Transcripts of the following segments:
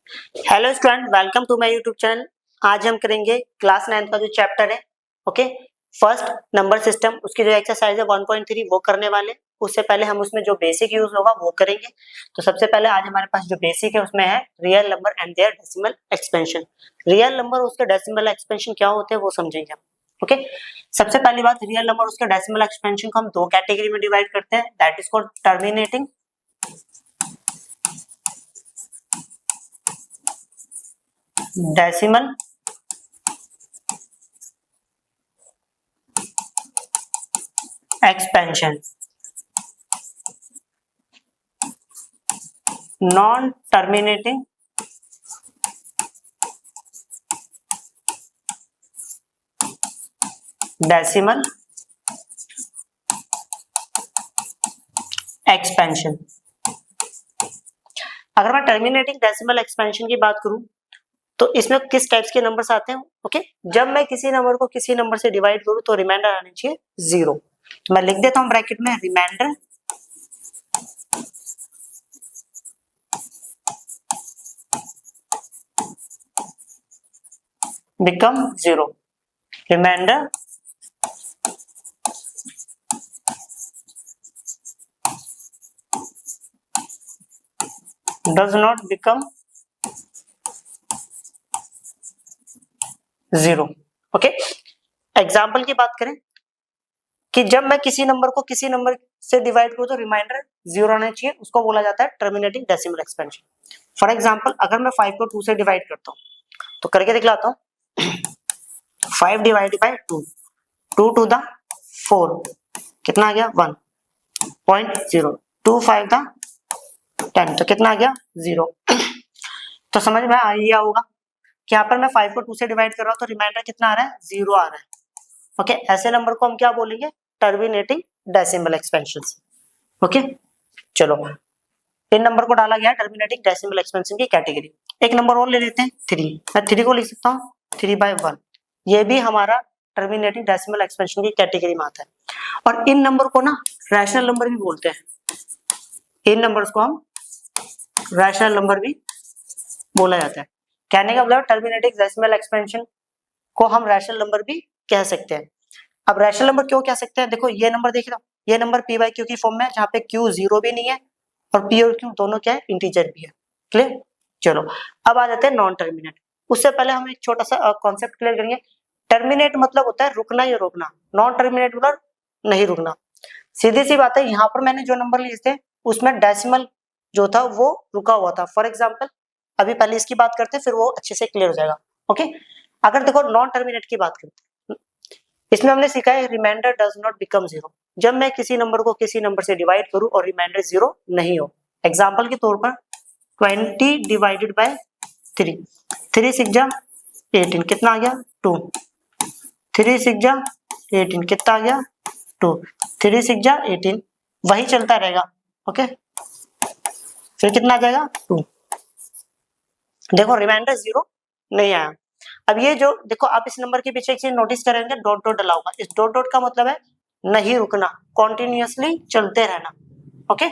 Hello student, welcome to my YouTube channel. आज हम करेंगे क्लास 9 का जो चैप्टर है, ओके, फर्स्ट नंबर सिस्टम, उसकी जो एक्सरसाइज है 1.3 वो करने वाले। उससे पहले हम उसमें जो बेसिक यूज होगा वो करेंगे। तो सबसे पहले आज हमारे पास जो बेसिक है उसमें है real number and their decimal expansion. Real number और उसके डेसिमल एक्सपेंशन क्या होते हैं वो समझेंगे हम। ओके, सबसे पहली बात, रियल नंबर उसके डेसिमल एक्सपेंशन को हम दो कैटेगरी में डिवाइड करते हैं, that is called terminating decimal expansion, non terminating decimal expansion. अगर मैं टर्मिनेटिंग डेसिमल एक्सपेंशन की बात करूं तो इसमें किस टाइप्स के नंबर्स आते हैं? ओके, जब मैं किसी नंबर को किसी नंबर से डिवाइड करूं तो रिमाइंडर आना चाहिए 0। तो मैं लिख देता हूं ब्रैकेट में remainder become 0। Remainder does not become 0। Okay, example की बात करें कि जब मैं किसी नंबर को किसी नंबर से डिवाइड करूं तो रिमाइंडर 0 आना चाहिए, उसको बोला जाता है terminating decimal expansion. For example, अगर मैं 5 को 2 से डिवाइड करता हूं तो करके दिखलाता हूं। 5 डिवाइड बाय 2, 2 टू द 4 कितना आ गया 1.0, 2 5 द 10 तो कितना आ गया 0। तो समझ में आ गया होगा कि यहाँ पर मैं 5 को 2 से डिवाइड कर रहा हूँ तो रिमाइंडर कितना आ रहा है 0 आ रहा है। ओके, ऐसे नंबर को हम क्या बोलेंगे? Terminating decimal expansion. ओके, चलो, इन नंबर को डाला गया टर्मिनेटिंग डेसिमल एक्सपेंशन की कैटेगरी। एक नंबर और ले लेते हैं 3। मैं 3 को लिख सकता हूँ 3/1, ये भी हमारा टर्मिनेटिंग डेसिमल एक्सपेंशन की कैटेगरी में आता है। और इन नंबर को ना रैशनल नंबर भी बोलते हैं। इन नंबर्स को हम रैशनल नंबर भी बोला जाता है। कहने का मतलब टर्मिनेटिंग डेसिमल एक्सपेंशन को हम रैशनल नंबर भी कह सकते हैं। अब रैशनल नंबर क्यों कह सकते हैं? देखो ये नंबर देख रहे हो, ये नंबर p बाई क्यू की फॉर्म में है, जहाँ पे q 0 भी नहीं है और p और q दोनों क्या है, इंटीजर भी है। क्लियर? चलो, अब आ जाते हैं नॉन टर्मिनेट। उससे पहले हम एक छोटा सा कॉन्सेप्ट क्लियर करेंगे। टर्मिनेट मतलब होता है रुकना या रोकना, नॉन टर्मिनेट मतलब नहीं रुकना। सीधी सी बात है, यहाँ पर मैंने जो नंबर लिए थे उसमें डेसिमल जो था वो रुका हुआ था। फॉर एग्जाम्पल, अभी पहले इसकी बात करते हैं फिर वो अच्छे से क्लियर हो जाएगा। ओके, अगर देखो नॉन टर्मिनेट की बात करते हैं, इसमें हमने सीखा है रिमाइंडर डज नॉट बिकम 0। जब मैं किसी नंबर को किसी नंबर से डिवाइड करूं और रिमाइंडर 0 नहीं हो। एग्जाम्पल के तौर पर 20 डिवाइडेड बाय 3, 3 6 जा 18 कितना आ गया 2, 3 6 जा 18 कितना आ गया 2, 3 6 जा 18, वही चलता रहेगा। ओके, फिर कितना आ जाएगा 2। देखो रिमाइंडर 0 नहीं आया। अब ये जो देखो, आप इस नंबर के पीछे एक चीज नोटिस करेंगे, डॉट डॉट डला होगा। इस डॉट डॉट का मतलब है नहीं रुकना, कॉन्टिन्यूअसली चलते रहना। ओके,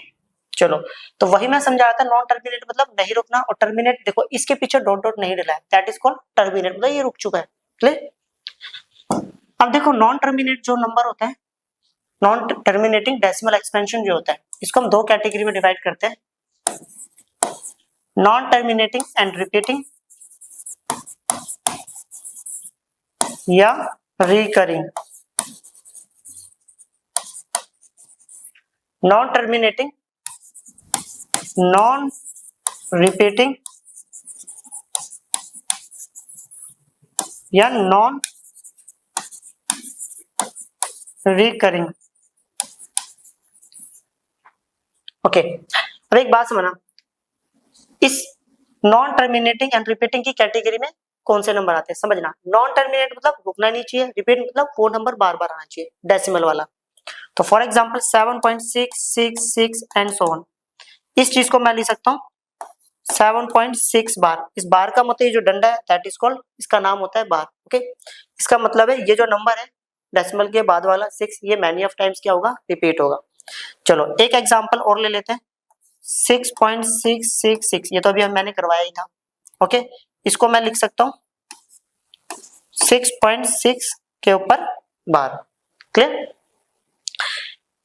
चलो, तो वही मैं समझा रहा था, नॉन टर्मिनेट मतलब नहीं रुकना, और टर्मिनेट देखो इसके पीछे डॉट डॉट नहीं डला है, दैट इज कॉल्ड टर्मिनेट, मतलब ये रुक चुका है। क्लियर? अब देखो नॉन टर्मिनेट जो नंबर होता है, नॉन टर्मिनेटिंग डेसिमल एक्सपेंशन जो होता है, इसको हम दो कैटेगरी में डिवाइड करते हैं, नॉन टर्मिनेटिंग एंड रिपीटिंग या recurring. Non terminating, non repeating या नॉन रिकरिंग। ओके, अब एक बात समझना, इस नॉन टर्मिनेटिंग एंड रिपीटिंग की कैटेगरी में कौन से नंबर आते हैं समझना। नॉन टर्मिनेट मतलब रुकना नहीं चाहिए, रिपीट मतलब वो नंबर बार बार आना चाहिए, डेसिमल वाला। तो for example 7.666 and so on, इस चीज को मैं लिख सकता हूँ 7.6 बार। इस बार का मतलब ये जो डंडा है दैट इज कॉल्ड, इसका नाम होता है बार। ओके, इसका मतलब है ये जो नंबर है डेसिमल के बाद वाला 6, ये मैनी ऑफ टाइम्स क्या होगा, रिपीट होगा। चलो एक एग्जांपल और ले लेते हैं, 6.666, ये तो अभी मैंने करवाया ही था। ओके, इसको मैं लिख सकता हूं 6.6 के ऊपर 12। क्लियर?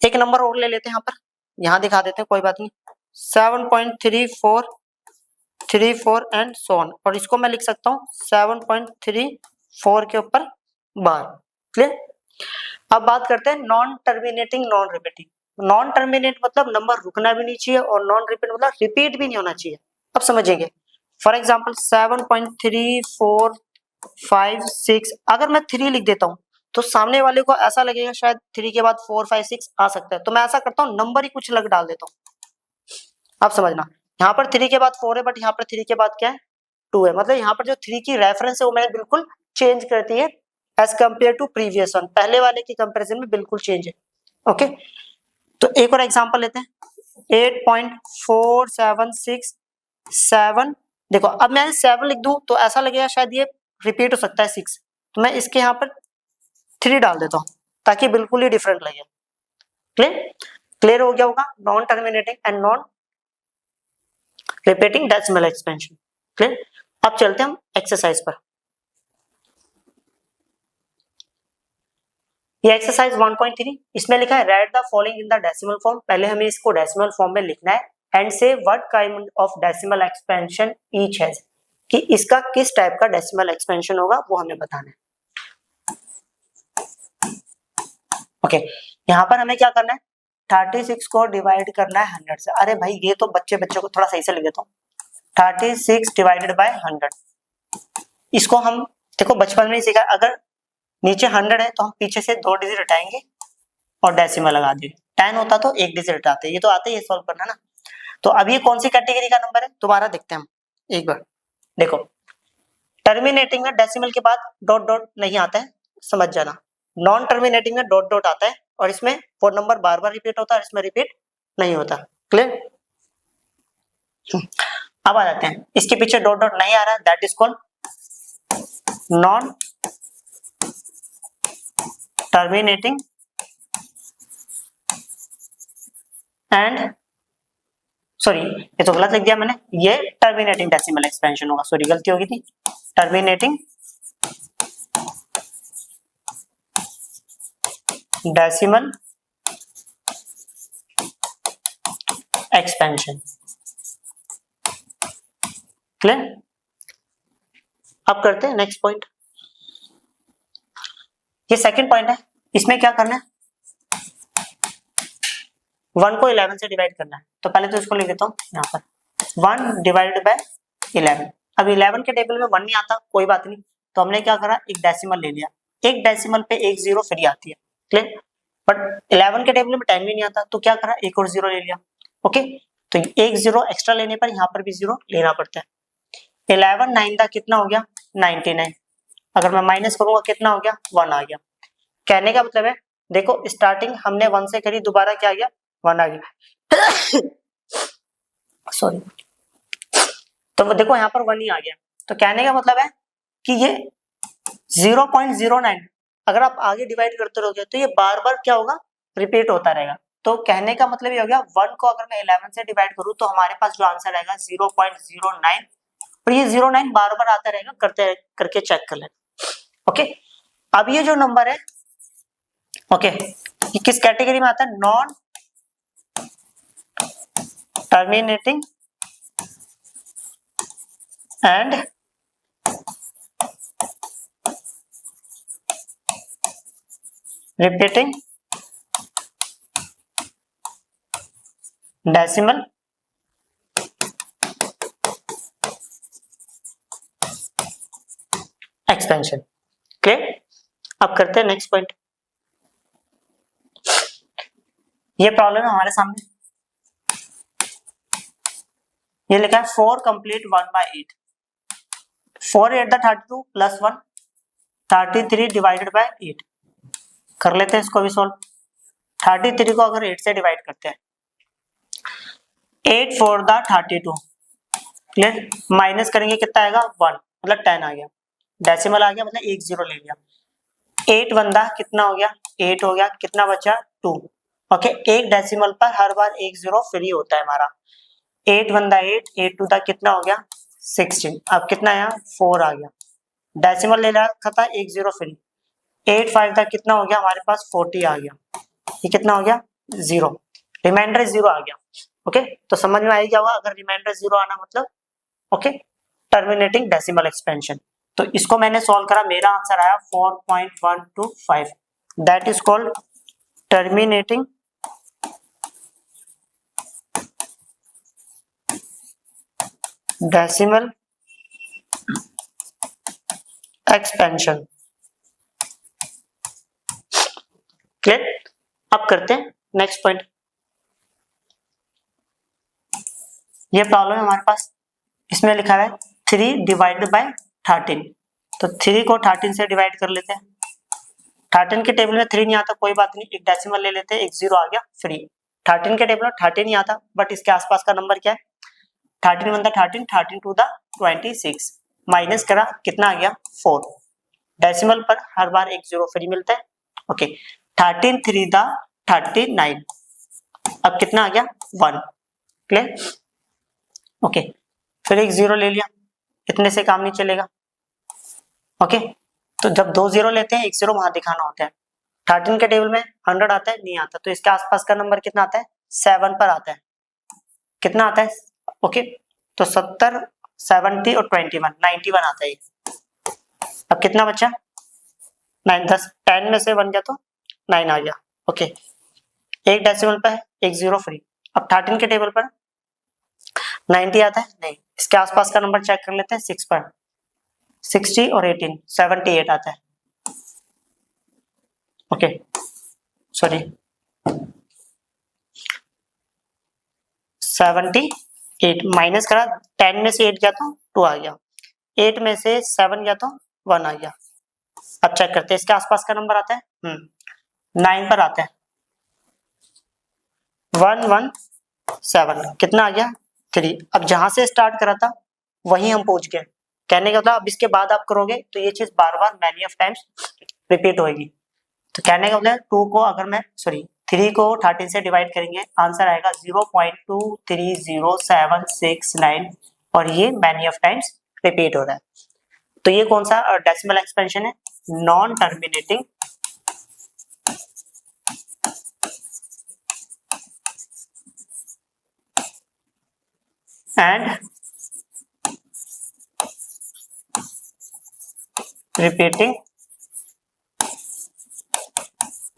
एक नंबर और ले लेते हैं, यहाँ पर यहाँ दिखा देते हैं, कोई बात नहीं, 7.34 एंड सो ऑन, और इसको मैं लिख सकता हूँ 7.34 के ऊपर 12। क्लियर? अब बात करते हैं non terminating non repeating. Non terminate मतलब नंबर रुकना भी नहीं चाहिए, और नॉन रिपीट मतलब रिपीट भी नहीं होना चाहिए। अब समझेंगे, फॉर एग्जाम्पल 7.3456, अगर मैं 3 लिख देता हूँ तो सामने वाले को ऐसा लगेगा शायद 3 के बाद 4 5 6 आ सकता है, तो मैं ऐसा करता हूँ नंबर ही कुछ अलग डाल देता हूँ। आप समझना, यहाँ पर 3 के बाद 4 है, बट यहाँ पर 3 के बाद क्या है, 2 है, मतलब यहाँ पर जो 3 की रेफरेंस है वो मैंने बिल्कुल चेंज करती है as compare to previous one, पहले वाले की कंपेरिजन में बिल्कुल चेंज है। ओके, तो एक और एग्जांपल लेते हैं, 8.4767। देखो अब मैं 7 लिख दूं तो ऐसा लगेगा शायद ये रिपीट हो सकता है 6, तो मैं इसके यहाँ पर 3 डाल देता हूँ ताकि बिल्कुल ही डिफरेंट लगे। क्लियर? क्लियर हो गया होगा non terminating and non repeating decimal expansion. Clear? अब चलते हैं हम एक्सरसाइज पर। ये एक्सरसाइज 1.3, इसमें लिखा है right the following in the decimal form. पहले हमें इसको डेसिमल फॉर्म में लिखना है एंड से what kind of decimal expansion each has, कि इसका किस टाइप का डेसिमल एक्सपेंशन होगा वो हमें बताना है। ओके, यहाँ पर हमें क्या करना है, 36 को डिवाइड करना है 100 से। अरे भाई ये तो बच्चे को थोड़ा सही से लिख देता हूँ, 36 डिवाइडेड बाय 100। इसको हम देखो बचपन में ही सीखा, अगर नीचे 100 है तो हम पीछे से 2 डिजिट हटाएंगे और डेसिमल लगा देंगे। 10 होता तो 1 डिजिट हटाते, ये तो आते ही सॉल्व करना ना। तो अब ये कौन सी कैटेगरी का नंबर है, दोबारा देखते हैं हम एक बार। देखो टर्मिनेटिंग में डेसिमल के बाद डॉट डॉट नहीं आता है, समझ जाना। नॉन टर्मिनेटिंग में डॉट डॉट आता है, और इसमें वो नंबर बार बार रिपीट होता है, इसमें रिपीट नहीं होता। क्लियर? अब आ जाते हैं, इसके पीछे डॉट डॉट नहीं आ रहा, that is called non terminating and sorry ये तो गलत लिख दिया मैंने, ये टर्मिनेटिंग डेसिमल एक्सपेंशन होगा, सॉरी गलती होगी थी, टर्मिनेटिंग डेसिमल एक्सपेंशन। क्लियर? अब करते हैं नेक्स्ट पॉइंट, ये सेकंड पॉइंट है, इसमें क्या करना है, 1 को 11 से डिवाइड करना है। तो पहले तो इसको लिख देता हूँ यहाँ पर 1 डिवाइडेड बाय 11। अब 11 के टेबल में 1 नहीं आता, कोई बात नहीं, तो हमने क्या करा, एक डेसिमल ले लिया, एक डेसिमल पे एक जीरो फ्री आती है। क्लियर? बट 11 के टेबल में 10 भी नहीं आता, तो क्या करा, एक और जीरो ले लिया। ओके, तो एक जीरो एक्स्ट्रा लेने पर यहाँ पर भी जीरो लेना पड़ता है। 11 9 का कितना हो गया, 99। अगर मैं माइनस करूंगा कितना हो गया, 1 आ गया। कहने का मतलब है देखो स्टार्टिंग हमने 1 से करी, दोबारा क्या आ गया, 1 आ गया। सॉरी, तो देखो यहाँ पर 1 ही आ गया, तो कहने का मतलब है कि ये 0.09 अगर आप आगे डिवाइड करते रहोगे तो ये बार बार क्या होगा, रिपीट होता रहेगा। तो कहने का मतलब ये हो गया 1 को अगर मैं 11 से डिवाइड करूं तो हमारे पास जो आंसर आएगा 0.09, और ये 09 बार बार आता रहेगा, करके चेक कर लेना। ओके, अब ये जो नंबर है, ओके, ये किस कैटेगरी में आता है, non terminating and repeating decimal expansion. Clear? अब करते हैं नेक्स्ट पॉइंट। ये प्रॉब्लम है हमारे सामने, ये लिखा है 4 complete 1/8, 4 8 the 32 plus 1 33 divided by 8। कर लेते हैं इसको भी सॉल्व। 33 को अगर 8 से डिवाइड करते हैं, 8 4 द 32, क्लियर, माइनस करेंगे कितना आएगा, 1, मतलब 10 आ गया, डेसिमल आ गया, मतलब एक जीरो ले लिया। 8 1 कितना हो गया, 8 हो गया, कितना बचा, 2। ओके, एक डेसिमल पर हर बार एक जीरो फ्री होता है हमारा। 8 1 8, 8 2 कितना हो गया, 16। अब कितना आया 4 आ गया, डेसिमल ले रखा था 1 0 फ्री, 8 5 था कितना हो गया हमारे पास 40 आ गया, ये कितना हो गया 0, रिमाइंडर 0 आ गया। ओके तो समझ में आई क्या होगा अगर रिमाइंडर 0 आना मतलब ओके टर्मिनेटिंग डेसिमल एक्सपेंशन। तो इसको मैंने सॉल्व करा, मेरा आंसर आया 4.125, that is called terminating decimal expansion. Clear? अब करते हैं नेक्स्ट पॉइंट। ये प्रॉब्लम है हमारे पास, इसमें लिखा है 3 डिवाइडेड बाय 13, तो 3 को 13 से डिवाइड कर लेते हैं। 13 के टेबल में 3 नहीं आता, कोई बात नहीं, एक डेसिमल ले लेते हैं, एक 0 आ गया फ्री। 13 के टेबल में 13 नहीं आता, बट इसके आसपास का नंबर क्या है, 13 1 13, 13 2 26, माइनस करा कितना आ गया 4, डेसिमल पर हर बार एक 0 फ्री मिलता है। ओके 13 3 39, अब कितना आ गया 1। क्लियर? ओके फिर एक 0 ले लिया, इतने से काम नहीं चलेगा। ओके तो जब 2 0 लेते हैं, एक 0 वहां दिखाना होता है। 13 के टेबल में 100 आता है, नहीं आता, तो इसके आसपास का नंबर कितना आता है 7 पर आता है, कितना आता है ओके तो 70 70 और 21 91 आता है। अब कितना बचा 9, 10 10 में से 1 गया तो 9 आ गया। ओके एक डेसिमल पर है, एक 0 फ्री। अब 13 के टेबल पर 90 आता है, नहीं, इसके आसपास का नंबर चेक कर लेते हैं 6 पर, 60 और 18 78 आता है। ओके सॉरी 78, माइनस करा 10 में से 8 गया तो 2 आ गया, 8 में से 7 गया तो 1 आ गया। अब चेक करते हैं इसके आसपास का नंबर आता है 9 पर आता है 117, कितना आ गया 3। अब जहां से स्टार्ट करा था वहीं हम पहुंच गए, कहने का मतलब अब इसके बाद आप करोगे तो ये चीज बार बार मैनी ऑफ टाइम्स रिपीट होगी। तो कहने का मतलब 2 को अगर मैं 3 को 13 से डिवाइड करेंगे, आंसर आएगा 0.23069 और ये मैनी ऑफ टाइम्स रिपीट हो रहा है। तो ये कौन सा डेसिमल एक्सपेंशन है, non terminating and repeating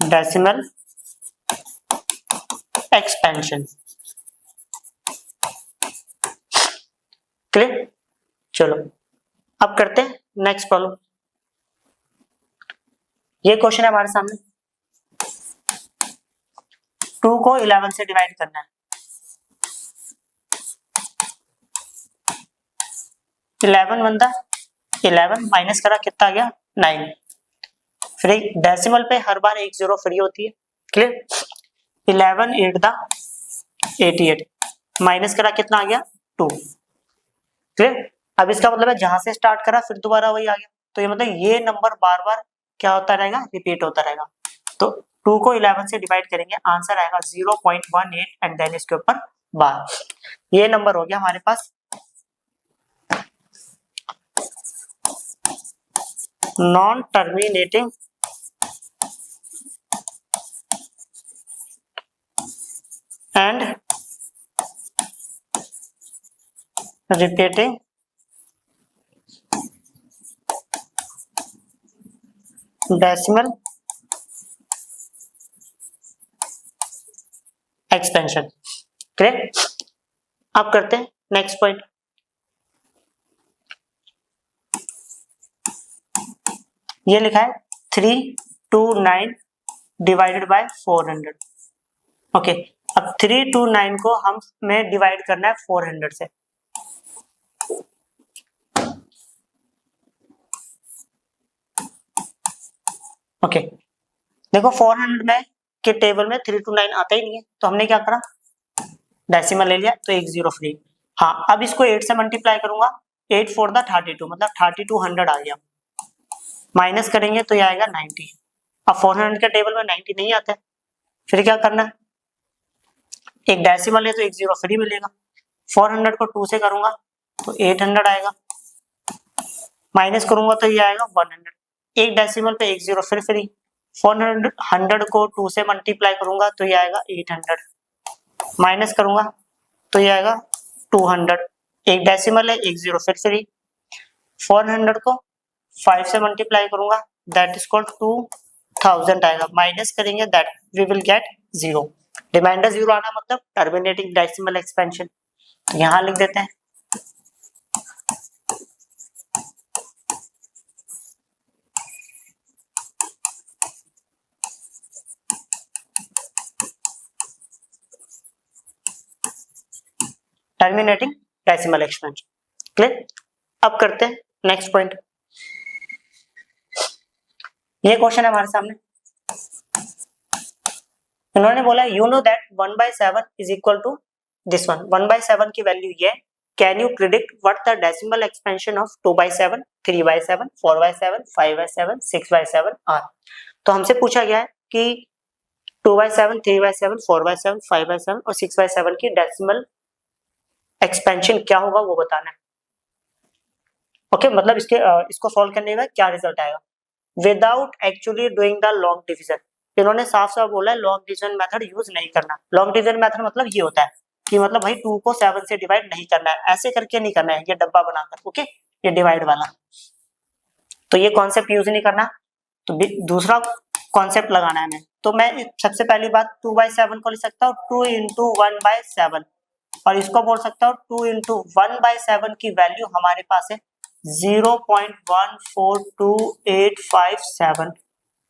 decimal expansion. Clear? चलो अब करते हैं नेक्स्ट प्रॉब्लम। ये क्वेश्चन है हमारे सामने, 2 को 11 से डिवाइड करना है, 11 बनता 11 माइनस करा कितना आ गया 9, फिर डेसिमल पे हर बार एक 0 फ्री होती है। क्लियर? 11 8 88 माइनस करा कितना आ गया 2। क्लियर? अब इसका मतलब है जहां से स्टार्ट करा फिर दोबारा वही आ गया, तो ये मतलब ये नंबर बार बार क्या होता रहेगा, रिपीट होता रहेगा। तो 2 को 11 से डिवाइड करेंगे, आंसर आएगा 0.18 एंड देन इसके ऊपर बार। ये नंबर हो गया हमारे पास non terminating and repeating decimal expansion. Clear? अब करते हैं नेक्स्ट पॉइंट। ये लिखा है 329 डिवाइडेड बाय 400। ओके अब 329 को हम में डिवाइड करना है 400 से। ओके देखो 400 में के टेबल में 329 आता ही नहीं है, तो हमने क्या करा डेसिमल ले लिया, तो एक 0 फ्री। हाँ अब इसको 8 से मल्टीप्लाई करूंगा, 8 4 32 मतलब 3200 आ गया, माइनस करेंगे तो ये आएगा 90। अब 400 के टेबल में 90 नहीं आता है, फिर क्या करना है, एक डेसिमल है तो एक 0 फ्री मिलेगा, 400 को 2 से करूंगा तो 800 आएगा, माइनस करूंगा तो ये आएगा 100, एक डेसिमल पे एक जीरो फिर फ्री, 400 को 2 से मल्टीप्लाई करूंगा तो ये आएगा 800, माइनस करूंगा तो ये आएगा 200, एक डेसिमल है एक जीरो फिर फ्री, 400 को 5 से मल्टीप्लाई करूंगा दैट इज कॉल्ड 2000 आएगा, माइनस करेंगे that we will get 0, remainder 0 आना मतलब टर्मिनेटिंग डेसिमल एक्सपेंशन, यहां लिख देते हैं। Terminating decimal expansion, clear. अब करते हैं नेक्स्ट पॉइंट। ये क्वेश्चन है हमारे सामने, उन्होंने बोला you know that 1/7 is equal to this one, 1/7 की वैल्यू ये, can you predict what the decimal expansion of 2/7, 3/7, 4/7, 5/7, 6/7 are. तो हमसे पूछा गया है कि 2/7, 3/7, 4/7, 5/7 और 6/7 की डेसिमल एक्सपेंशन क्या होगा वो बताना है। ओके मतलब इसको सॉल्व करने का क्या रिजल्ट आएगा, without actually doing the long division. इन्होंने साफ साफ बोला है लॉन्ग डिवीजन मेथड यूज नहीं करना। लॉन्ग डिवीजन मेथड मतलब ये होता है कि मतलब भाई 2 को 7 से डिवाइड नहीं करना है, ऐसे करके नहीं करना है, ये डब्बा बनाकर, ओके ये डिवाइड वाला, तो ये कॉन्सेप्ट यूज नहीं करना। तो दूसरा कॉन्सेप्ट लगाना है हमें, तो मैं सबसे पहली बात 2/7 को लिख सकता हूँ 2 इंटू 1/7 और इसको बोल सकता हूँ 2 इंटू 1/7 की वैल्यू हमारे पास है 0.142857,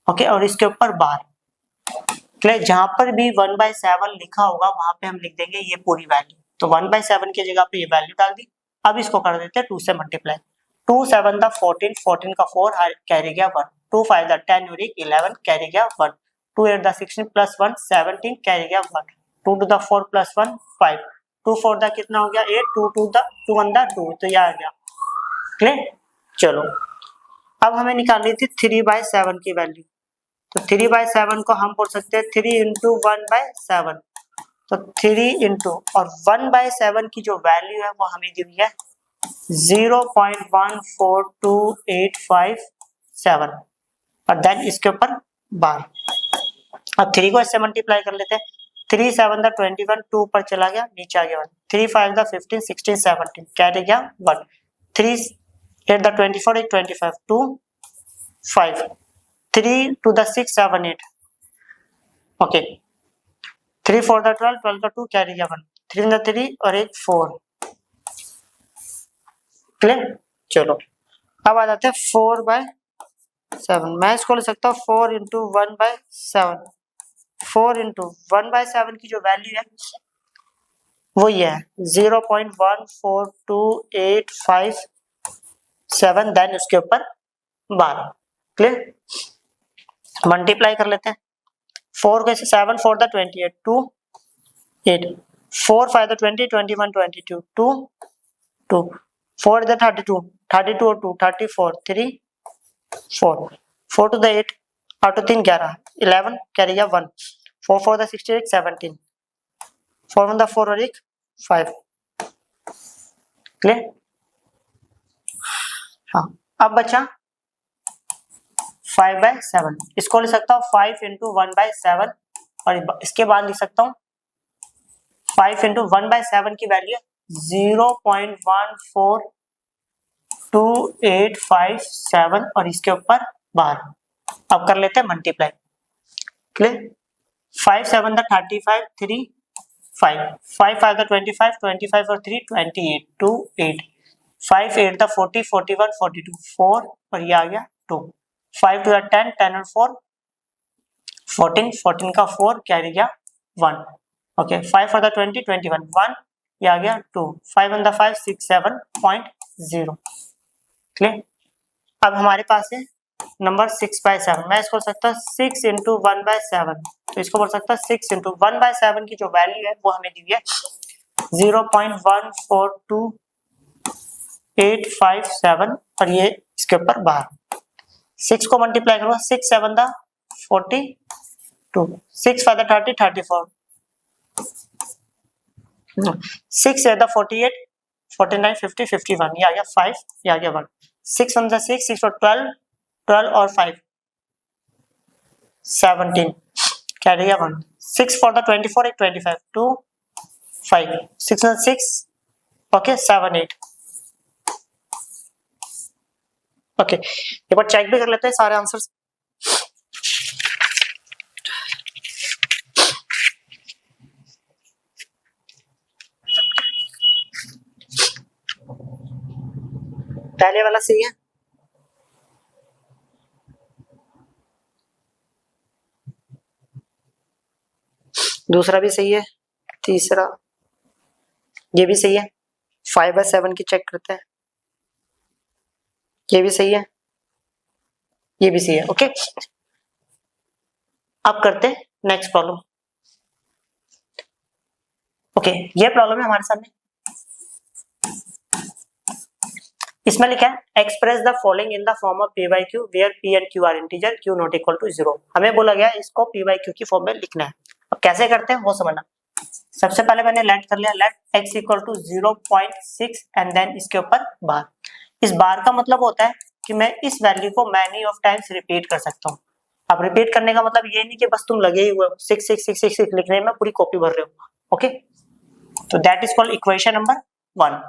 ओके और इसके ऊपर बार, क्लियर। जहां पर भी 1/7 लिखा होगा वहां पे हम लिख देंगे ये पूरी वैल्यू, तो 1/7 की जगह पे ये वैल्यू डाल दी। अब इसको कर देते हैं 2 से मल्टीप्लाई, 2 7 दा 14, 14 का 4 कैरी गया 1, 2 5 दा 10 और 11 कैरी गया 1, 2 8 दा 16 प्लस 1 17 कैरी गया 1, 2 2 दा 4 प्लस 1 5, 2 4 दा कितना हो गया 8, 2 2 दा 2 1 दा 2, तो ये आ गया, क्लियर। चलो अब हमें निकालनी थी 3/7 की वैल्यू, तो 3/7 को हम बोल सकते हैं 3 इंटू 1/7, तो 3 इंटू और 1/7 की जो वैल्यू है वो हमें दी हुई है 0.142857 और देन इसके ऊपर बार। अब 3 को इससे मल्टीप्लाई कर लेते हैं, 3 7 दा 21, 2 पर चला गया नीचे आ गया 1, 3 5 दा 15, 16 17 कैरी गया 1, 3 8 दा 24, 8 25, 2 5, 3 to the 6 7 8, ओके 3 4 दा 12, 12 का 2 कैरी गया 1, 3 दा 3 और एक 4, क्लियर। चलो अब आ जाते हैं 4/7, मैं इसको लिख सकता हूँ 4 इंटू 1/7, 4 इंटू 1/7 की जो वैल्यू है वो ये है 0.142857, देन उसके ऊपर 12, क्लियर। मल्टीप्लाई कर लेते हैं, 4 के 7 4 दा 28, 2 8, 4 5 दा 20, 21 22, 2 2, 4 दा 32, 32 और 2 34, 3 4, 4 to the 8 8 to 3 11, 11 कैरी गया 1, 4 4 दा 68, 17, 4 1 दा 4 और एक 5, क्लियर। हाँ अब बचा 5/7, इसको लिख सकता हूँ 5 इंटू 1/7 और इसके बाद लिख सकता हूँ 5 इंटू 1/7 की वैल्यू 0.142857 और इसके ऊपर 12। अब कर लेते हैं मल्टीप्लाई, क्लियर। 5 7 दा 35, 3 5, 5 5 दा 25, 25 और 3 28, 2 8, 5 8 दा 40, 41 42, 4 और ये आ गया 2, 5 to the 10, 10 और 4 14, 14 का 4 कैरी गया 1, ओके 5 for the 20, 21 1 ये आ गया 2, 5 on the 5 67.0, क्लियर। अब हमारे पास है नंबर 6/7, मैं इसको बोल सकता हूँ 6 इंटू 1/7, तो इसको बोल सकता हूँ 6 इंटू 1/7 की जो वैल्यू है वो हमें दी है 0.142857 और ये इसके ऊपर बाहर 6 को मल्टीप्लाई करूंगा 6 7 दा 42, 6 5 दा 30 34, 6 8 दा 48, 49, 50, 51, ये आ गया 5, ये आ गया 1, 6 1 6, 6 और 12, 12 और 5 17, क्या रहेगा 1, 6 for the 24, एक 25, 2 5, 6 1 6, ओके 7 8, ओके एक बार चेक भी कर लेते हैं सारे आंसर्स। पहले वाला सही है, दूसरा भी सही है, तीसरा ये भी सही है, 5/7 की चेक करते हैं, ये भी सही है, ये भी सही है, ओके। अब करते हैं नेक्स्ट प्रॉब्लम। ओके ये प्रॉब्लम है हमारे सामने, इसमें लिखा है express the following in the form of P by Q where P and Q are integer Q not equal to 0। हमें बोला गया इसको पी बाई क्यू की फॉर्म में लिखना है। अब कैसे करते हैं वो समझना। सबसे पहले मैंने लेट कर लिया, let X equal to 0.6 and then इसके ऊपर बार। इस बार का मतलब होता है कि मैं इस वैल्यू को मैनी ऑफ टाइम्स रिपीट कर सकता हूँ। अब रिपीट करने का मतलब ये नहीं कि बस तुम लगे ही हुए हो 6 6 6 6 6 लिखने में पूरी कॉपी भर रहे हो, ओके। तो that is called equation number 1।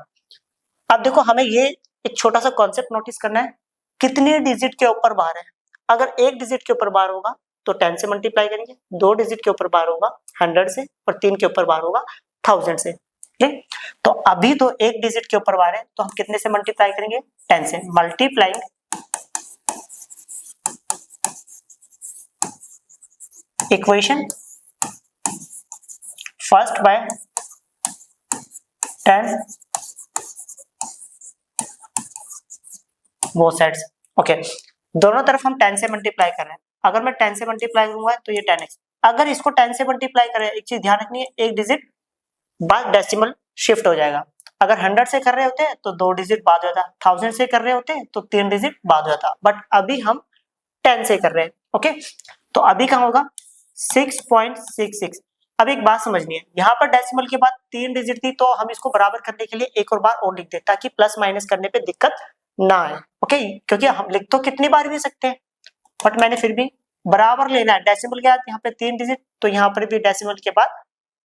अब देखो हमें ये एक छोटा सा कॉन्सेप्ट नोटिस करना है, कितने डिजिट के ऊपर बार है। अगर एक डिजिट के ऊपर बार होगा तो 10 से मल्टीप्लाई करेंगे, 2 डिजिट के ऊपर बार होगा 100 से, और 3 के ऊपर बार होगा 1000 से, ठीक। तो अभी तो एक डिजिट के ऊपर बार है तो हम कितने से मल्टीप्लाई करेंगे, 10 से। मल्टीप्लाइंग इक्वेशन फर्स्ट बाय 10 वो साइड्स, ओके। दोनों तरफ हम 10 से मल्टीप्लाई कर रहे हैं। अगर मैं 10 से मल्टीप्लाई करूंगा तो ये 10x। अगर इसको 10 से मल्टीप्लाई करें, एक चीज ध्यान रखनी है, एक डिजिट बाद डेसिमल शिफ्ट हो जाएगा। अगर 100 से कर रहे होते हैं तो 2 डिजिट बाद हो जाता, 1000 से कर रहे होते हैं तो 3 डिजिट बाद हो जाता, बट अभी हम 10 से कर रहे हैं, ओके। तो अभी कहाँ होगा 6.66। अब एक बात समझनी है, यहाँ पर डेसिमल के बाद 3 डिजिट थी तो हम इसको बराबर करने के लिए एक और बार और लिख दें ताकि प्लस माइनस करने पे दिक्कत ना आए, ओके। क्योंकि हम लिख तो कितनी बार भी सकते हैं, बट मैंने फिर भी बराबर लेना है। डेसिमल के बाद यहाँ पे 3 डिजिट, तो यहाँ पर भी डेसिमल के बाद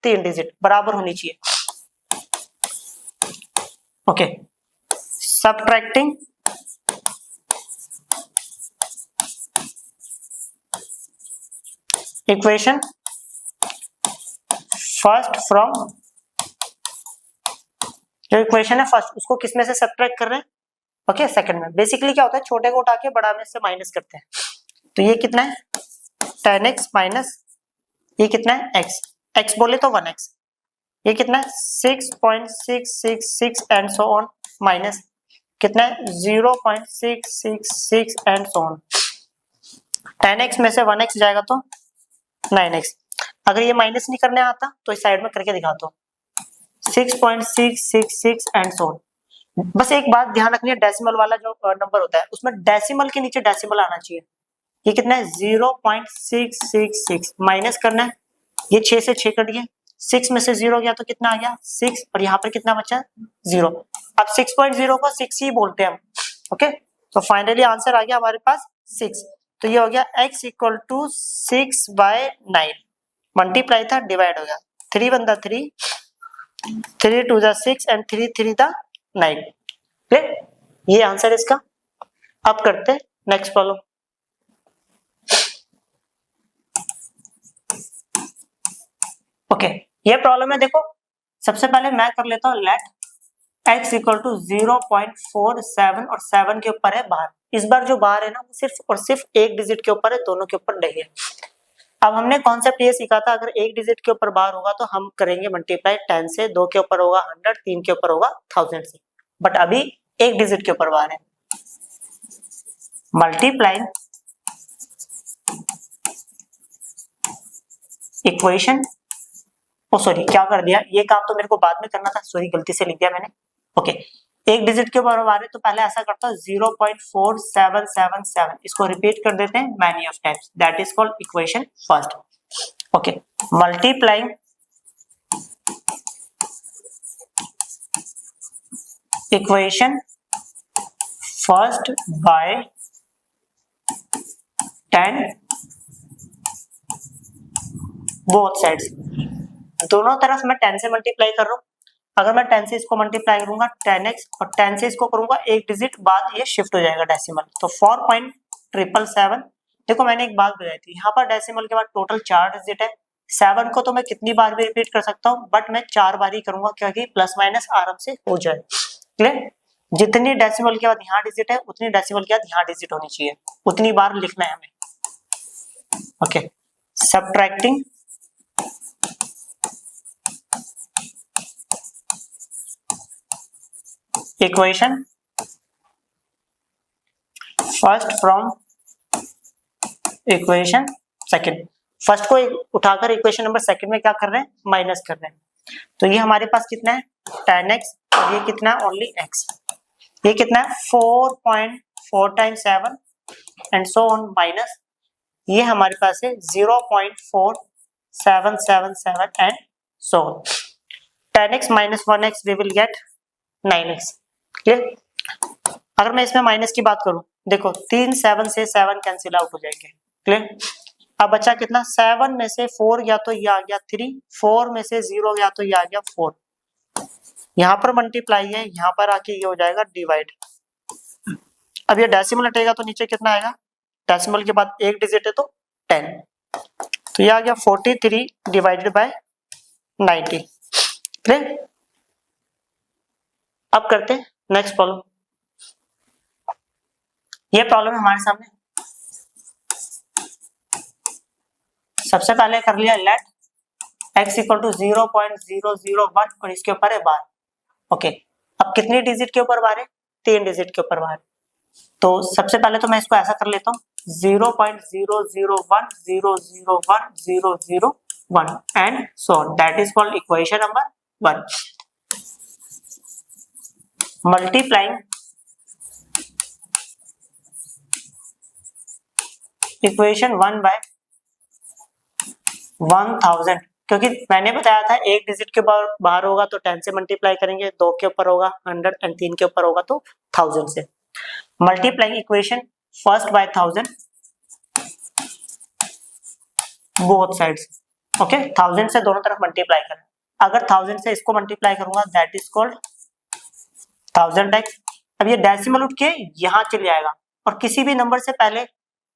3 डिजिट बराबर होनी चाहिए, okay. Subtracting equation first from, जो इक्वेशन है फर्स्ट उसको किस में से सबट्रैक्ट कर रहे हैं, ओके, सेकंड में। बेसिकली क्या होता है, छोटे को उठा के बड़ा में से माइनस करते हैं। तो ये कितना है 10x माइनस ये कितना है x, x बोले तो 1x, ये कितना है 6.666 एंड सो ऑन, माइनस कितना है 0.666 एंड सो ऑन। 10x में से 1x जाएगा तो 9x। अगर ये माइनस नहीं करने आता तो इस साइड में करके दिखाता हूँ, 6.666 एंड सो ऑन। बस एक बात ध्यान रखनी है, डेसिमल वाला जो नंबर होता है उसमें डेसिमल के नीचे डेसिमल आना चाहिए। ये कितना है 0.666 माइनस करना है, ये 6 से 6 कट गया, 6 में से 0 गया तो कितना आ गया 6, और यहाँ पर कितना बचा 0। अब 6.0 को 6 ही बोलते हैं हम, ओके। तो फाइनली आंसर आ गया हमारे पास 6। तो ये हो गया x इक्वल टू 6/9, मल्टीप्लाई था डिवाइड हो गया, 3 1 3, 3 2 6 एंड 3 3 9, क्लियर। ये आंसर इसका। अब करते हैं नेक्स्ट प्रॉब्लम। ओके ये प्रॉब्लम है, देखो सबसे पहले मैं कर लेता हूँ लेट x इक्वल टू 0.47 और 7 के ऊपर है बार। इस बार जो बार है ना वो सिर्फ और सिर्फ एक डिजिट के ऊपर है, दोनों के ऊपर नहीं है। अब हमने कॉन्सेप्ट ये सीखा था, अगर एक डिजिट के ऊपर बार होगा तो हम करेंगे मल्टीप्लाई 10 से, 2 के ऊपर होगा 100, 3 के ऊपर होगा 1000 से, बट अभी एक डिजिट के ऊपर बार है। मल्टीप्लाइंग इक्वेशन, ओ सॉरी क्या कर दिया, ये काम तो मेरे को बाद में करना था, सॉरी गलती से लिख दिया मैंने, ओके। एक डिजिट के ऊपर बार है तो पहले ऐसा करता हूँ 0.4777, इसको रिपीट कर देते हैं many of times, that is called equation first, okay. Multiplying equation first by 10 both sides, दोनों तरफ मैं 10 से मल्टीप्लाई कर रहा हूँ। अगर मैं 10 से इसको मल्टीप्लाई करूंगा 10x और 10 से इसको करूंगा एक डिजिट बाद ये शिफ्ट हो जाएगा डेसिमल, तो 4.777। देखो मैंने एक बात बताई थी, यहाँ पर डेसिमल के बाद टोटल 4 डिजिट है। 7 को तो मैं कितनी बार भी रिपीट कर सकता हूँ, बट मैं 4 बार ही करूंगा क्योंकि प्लस माइनस आराम से हो जाए। क्लियर? जितनी डेसिमल के बाद यहाँ डिजिट है उतनी डेसिमल के बाद यहाँ डिजिट होनी चाहिए, उतनी बार लिखना है हमें। Okay, subtracting equation first from equation second, first को उठाकर इक्वेशन नंबर सेकंड में क्या कर रहे हैं, माइनस कर रहे हैं। तो ये हमारे पास कितना है 10x और ये कितना है ओनली x, ये कितना है 4.4 times 7 and so on minus ये हमारे पास है 0.4777 and so on. 10x minus 1x we will get 9x। Clear? अगर मैं इसमें माइनस की बात करूं, देखो 3 7 से 7 कैंसिल आउट हो जाएंगे। क्लियर? अब बचा कितना, 7 में से 4 गया तो ये आ गया 3, 4 में से 0 गया तो ये आ गया 4। यहाँ पर मल्टीप्लाई है, यहाँ पर आके ये हो जाएगा डिवाइड। अब ये डेसिमल हटेगा तो नीचे कितना आएगा, डेसिमल के बाद एक डिजिट है तो 10, तो ये आ गया 43 डिवाइडेड बाय 90। क्लियर? अब करते हैं नेक्स्ट प्रॉब्लम। ये प्रॉब्लम है हमारे सामने। सबसे पहले कर लिया लेट x इक्वल टू 0.001 और इसके ऊपर है बार। ओके, अब कितनी डिजिट के ऊपर बार है, 3 डिजिट के ऊपर बार। तो सबसे पहले तो मैं इसको ऐसा कर लेता हूँ 0.001001001 and so on, that is called equation number 1। Multiplying equation 1 by 1000, क्योंकि मैंने बताया था एक डिजिट के बाहर होगा तो 10 से मल्टीप्लाई करेंगे, 2 के ऊपर होगा 100 एंड 3 के ऊपर होगा तो 1000 से। Multiplying equation first by 1000 both sides. Okay, 1000 से दोनों तरफ मल्टीप्लाई करना। अगर 1000 से इसको मल्टीप्लाई करूंगा दैट इज कॉल्ड 1000x। अब ये डेसिमल उठ के यहाँ चले आएगा और किसी भी नंबर से पहले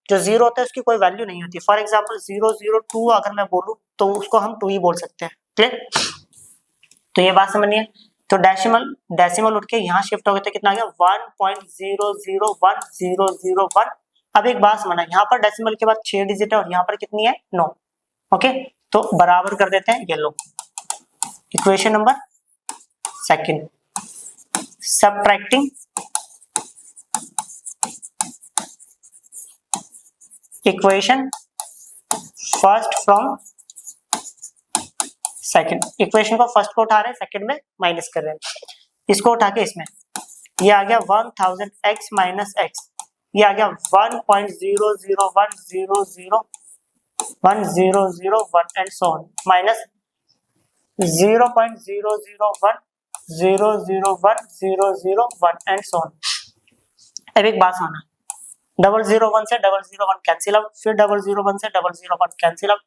जो 0 होता है उसकी कोई वैल्यू नहीं होती। फॉर एग्जांपल 002 अगर मैं बोलूं तो उसको हम 2 ही बोल सकते हैं। क्लियर? तो ये बात समझनी है। तो डेसिमल उठ के यहाँ शिफ्ट हो गए तो कितना आ गया 1.001001। अब एक बात समझना, यहाँ पर डेसिमल के बाद 6 डिजिट है और यहाँ पर कितनी है 9। ओके, तो बराबर कर देते हैं, ये लो equation number second. Subtracting equation first from second, equation को फर्स्ट को उठा रहे हैं, सेकंड में माइनस कर रहे हैं। इसको उठा के इसमें ये आ गया 1000x माइनस x, ये आ गया 1.001001001 and so on minus 0.001001001 and so on. अब एक बात सुनना, 001 से 001 कैंसिल आउट, फिर 001 से 001 कैंसिल आउट,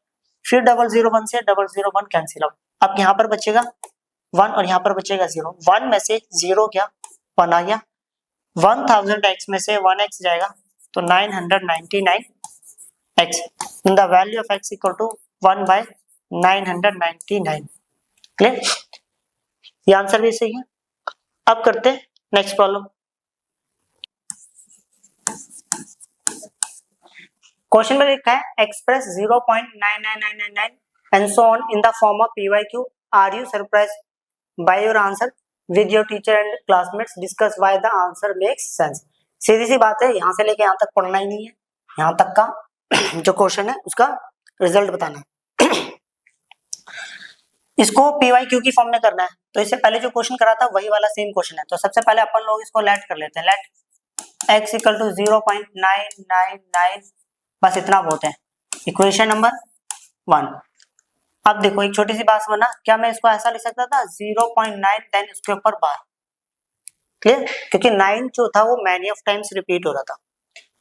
फिर 001 से 001 कैंसिल आउट। अब यहाँ पर बचेगा 1 और यहाँ पर बचेगा 0। 1 में से 0 क्या 1 आ गया, 1000x में से 1x जाएगा तो 999x। The value of x equal to 1/999। Clear? ये आंसर भी सही है। अब करते हैं नेक्स्ट प्रॉब्लम। क्वेश्चन में लिखा है express 0.99999 and so on in the form of PYQ। Are you surprised by your answer with your teacher and classmates, discuss why the answer makes sense. सीधी सी बात है, यहाँ से लेके यहाँ तक पढ़ना ही नहीं है, यहाँ तक का जो क्वेश्चन है उसका रिजल्ट बताना है। इसको PYQ की फॉर्म में करना है, तो इससे पहले जो क्वेश्चन करा था वही वाला सेम क्वेश्चन है। तो सबसे पहले अपन लोग इसको लेट कर लेते हैं, लेट x इक्वल टू 0.999, बस इतना बहुत है। Equation number 1। अब देखो एक छोटी सी बात समझना, क्या मैं इसको ऐसा लिख सकता था 0.9 देन उसके ऊपर बार, क्लियर, क्योंकि 9 जो था वो मैनी ऑफ टाइम्स रिपीट हो रहा था।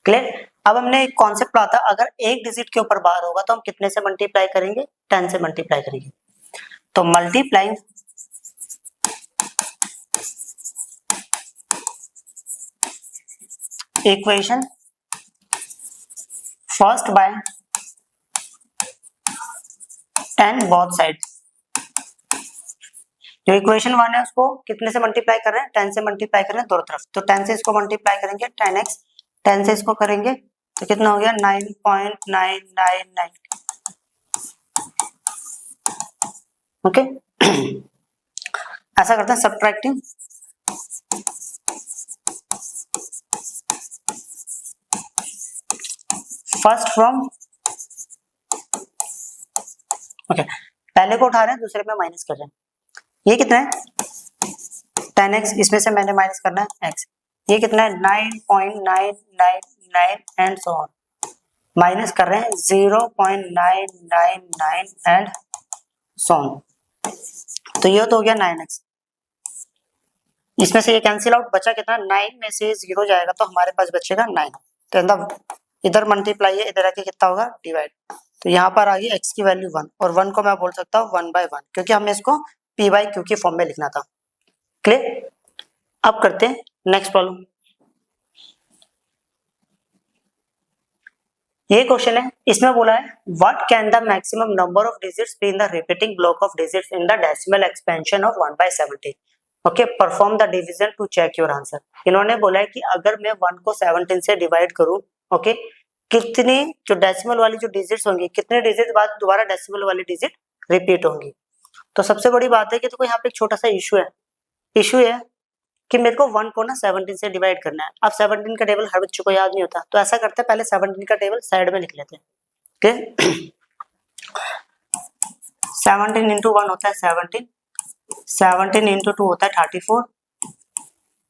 क्लियर। अब हमने एक कॉन्सेप्ट पढ़ा था, अगर एक डिजिट के ऊपर बार होगा तो हम कितने से मल्टीप्लाई करेंगे, 10 से मल्टीप्लाई करेंगे। तो multiplying equation first by 10 both side. जो इक्वेशन 1 है उसको कितने से मल्टीप्लाई कर रहे हैं, 10 से मल्टीप्लाई कर रहे हैं दोनों तरफ। तो 10 से इसको मल्टीप्लाई करेंगे 10x, 10 से इसको करेंगे तो कितना हो गया 9.999। ओके ऐसा करते हैं सब्ट्रैक्टिंग फर्स्ट फ्रॉम, ओके पहले को उठा रहे हैं दूसरे में माइनस कर रहे हैं। ये कितना है 10x, इसमें से मैंने माइनस करना है x। ये कितना है 9.999 एंड सो ऑन, माइनस कर रहे हैं 0.999 एंड सो ऑन। तो ये तो हो गया 9x, इसमें से ये कैंसिल आउट, बचा कितना 9 में से 0 जाएगा तो हमारे पास बचेगा 9। तो इधर मल्टीप्लाई है, इधर आके कितना होगा डिवाइड। तो यहाँ पर आ गई x की वैल्यू 1 और 1 को मैं बोल सकता हूँ 1/1 क्योंकि हमें इसको p/q की फॉर्म में लिखना था। क्लियर। अब करते हैं नेक्स्ट प्रॉब्लम। ये क्वेश्चन है, इसमें बोला है what can the maximum number of digits be in the repeating block of digits in the decimal expansion of 1/17। Okay perform the division to check your answer. इन्होंने बोला है कि अगर मैं 1 को 17 से डिवाइड करूं, ओके कितनी जो डेसिमल वाली जो डिजिट्स होंगी, कितने डिजिट बाद दोबारा डेसिमल वाली डिजिट रिपीट होंगी। तो सबसे बड़ी बात है कि देखो यहाँ पे एक छोटा सा इशू है कि मेरे को 1 को ना 17 से डिवाइड करना है। अब 17 का टेबल हर बच्चे को याद नहीं होता, तो ऐसा करते हैं पहले 17 का टेबल साइड में लिख लेते हैं। ठीक 17 इंटू 1 होता है 17, 17 इंटू 2 होता है 34,